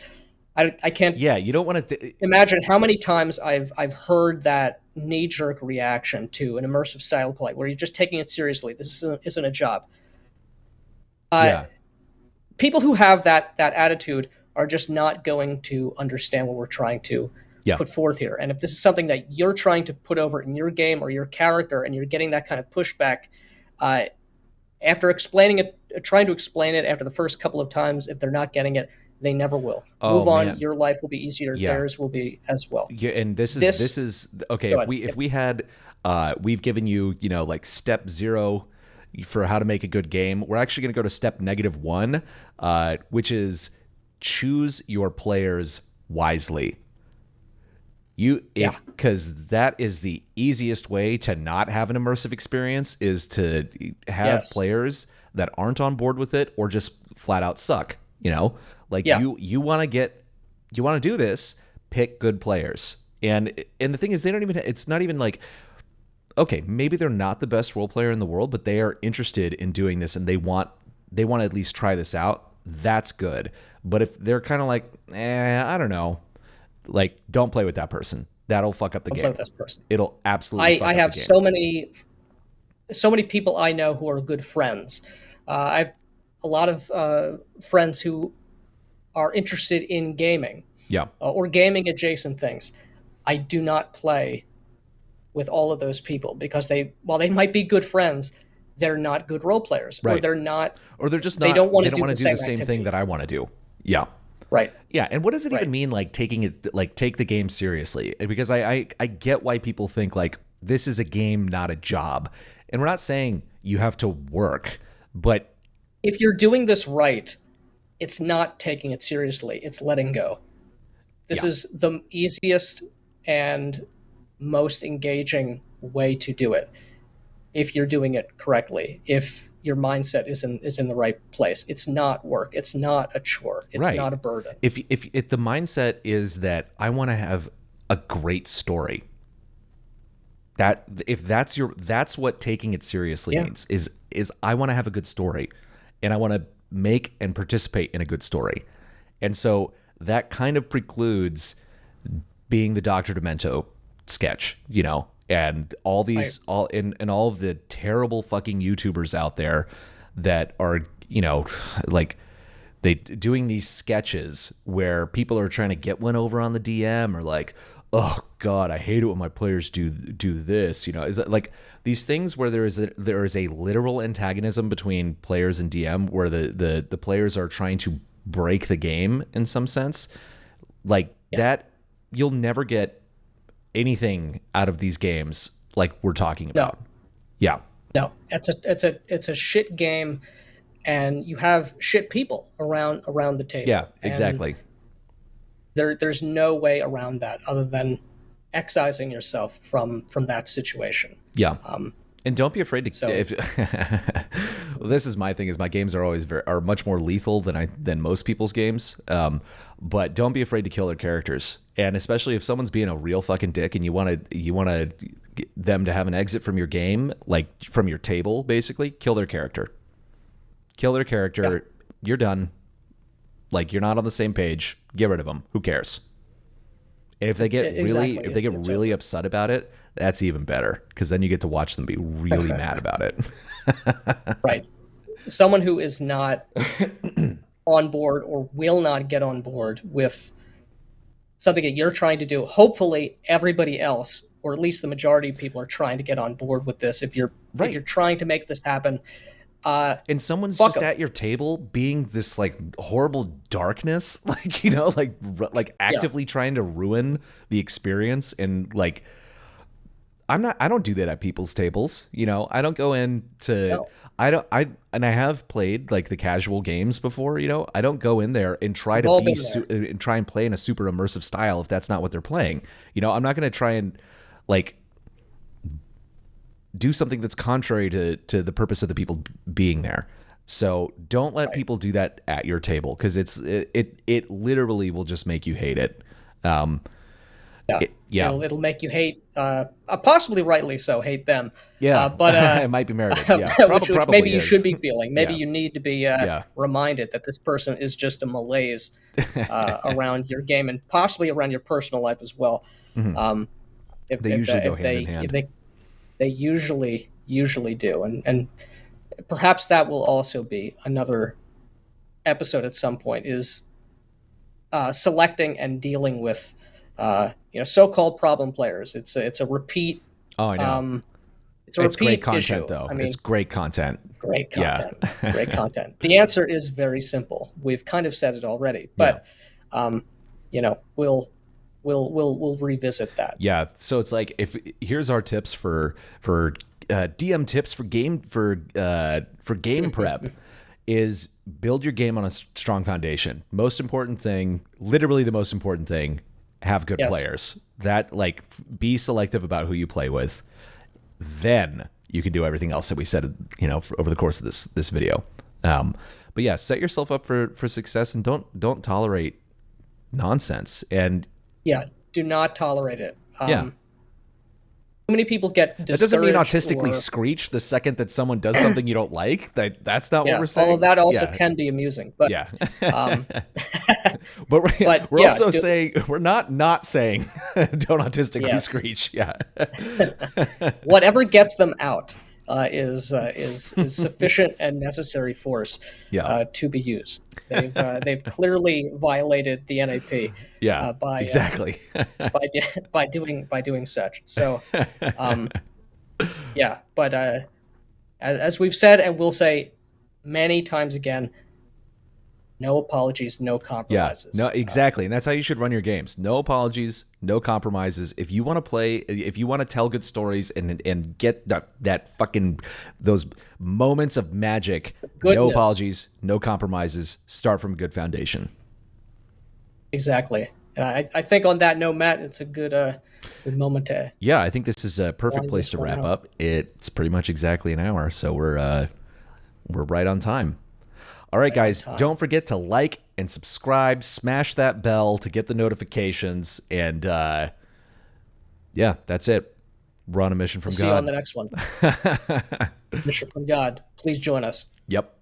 I can't. Yeah, you don't want to imagine how many times I've heard that knee-jerk reaction to an immersive style play where you're just taking it seriously. This isn't a job. People who have that attitude are just not going to understand what we're trying to put forth here. And if this is something that you're trying to put over in your game or your character, and you're getting that kind of pushback, after explaining it, trying to explain it after the first couple of times, if they're not getting it, they never will. Move on. Man. Your life will be easier. Theirs will be as well. Yeah, and this is okay. If we had, we've given you, like step 0 for how to make a good game. We're actually going to go to step -1, which is choose your players wisely. Because that is the easiest way to not have an immersive experience, is to have players that aren't on board with it or just flat out suck. Like you want to do this, pick good players. And the thing is, it's not even like, okay, maybe they're not the best role player in the world, but they are interested in doing this and they want to at least try this out. That's good. But if they're kind of like, I don't know, like, don't play with that person. That'll fuck up the game. Play with this person. It'll absolutely fuck up the game. I have so many people I know who are good friends. I have a lot of friends who are interested in gaming. Yeah. Or gaming adjacent things. I do not play with all of those people because while they might be good friends, they're not good role players, right. or they're not, or they're just not, they don't want to do the same activity. thing that I want to do. Yeah. Right. Yeah. And what does it even mean, like take the game seriously? Because I get why people think like this is a game, not a job. And we're not saying you have to work, but if you're doing this right, it's not taking it seriously. It's letting go. This is the easiest and most engaging way to do it. If you're doing it correctly, if your mindset is in the right place, it's not work. It's not a chore. It's not a burden. If the mindset is that I want to have a great story, that's what taking it seriously means, is I want to have a good story and I want to make and participate in a good story. And so that kind of precludes being the Dr. Demento sketch, and all these all of the terrible fucking YouTubers out there that are, like they doing these sketches where people are trying to get one over on the DM, or like, oh God, I hate it when my players do this. Is that like these things where there is a literal antagonism between players and DM, where the players are trying to break the game in some sense, like that. You'll never get anything out of these games like we're talking about. No, it's a shit game, and you have shit people around the table. Yeah, exactly. There's no way around that other than excising yourself from that situation. Yeah. And don't be afraid to. Well, this is my thing: is my games are always are much more lethal than most people's games. But don't be afraid to kill their characters, and especially if someone's being a real fucking dick, and you want them to have an exit from your game, like from your table, basically, kill their character. Kill their character. Yeah. You're done. Like, you're not on the same page. Get rid of them. Who cares? And if they get really upset about it, that's even better, because then you get to watch them be really mad about it. Right. Someone who is not on board or will not get on board with something that you're trying to do. Hopefully everybody else, or at least the majority of people, are trying to get on board with this. If you're trying to make this happen, and someone's just at your table being this like horrible darkness, like, like actively trying to ruin the experience. And like, I don't do that at people's tables. I don't go into, I have played like the casual games before, I don't go in there and try to try and play in a super immersive style if that's not what they're playing. I'm not going to try and like do something that's contrary to the purpose of the people being there. So don't let people do that at your table, because it literally will just make you hate it. It'll make you hate, possibly rightly so, hate them. But it might be merited. Yeah, which maybe you should be feeling. Maybe you need to be reminded that this person is just a malaise around your game, and possibly around your personal life as well. Mm-hmm. They usually go hand in hand. They usually do, and perhaps that will also be another episode at some point, is selecting and dealing with so-called problem players. It's a repeat. Oh, I know. It's great content, issue. though. It's great content. Great content. Yeah. Great content. The answer is very simple. We've kind of said it already, but we'll revisit that. Yeah. So it's like, here's our tips for DM tips for game prep is build your game on a strong foundation. Most important thing, literally the most important thing, have good Yes. players. That, like, be selective about who you play with. Then you can do everything else that we said, over the course of this video. But yeah, set yourself up for success, and don't tolerate nonsense. And Yeah, do not tolerate it. yeah. Too many people get That discouraged. doesn't mean autistically or, screech the second that someone does something you don't like. That's not yeah, what we're saying. all of that also Yeah. can be amusing. But Yeah. um, But we're yeah, also saying, we're not saying don't autistically Yes. screech. Yeah. whatever gets them out is sufficient and necessary force Yeah. to be used. They've clearly violated the NAP. Yeah. By exactly. by doing such. So, yeah. But as we've said and we'll say many times again, no apologies, no Yeah, compromises. no, exactly. And that's how you should run your games. No apologies, no compromises. If you want to play, if you want to tell good stories and get that fucking, those moments of magic, no Goodness. apologies, no compromises. Start from a good foundation. Exactly. And I think on that note, Matt, it's a good moment to. Yeah, I think this is a perfect Wind place this to one wrap out. up. It's pretty much exactly an hour, so we're right on time. All right, guys, don't forget to like and subscribe, smash that bell to get the notifications, and yeah, that's it. We're on a mission from See you on God. the next one. Mission from God. Please join us. Yep.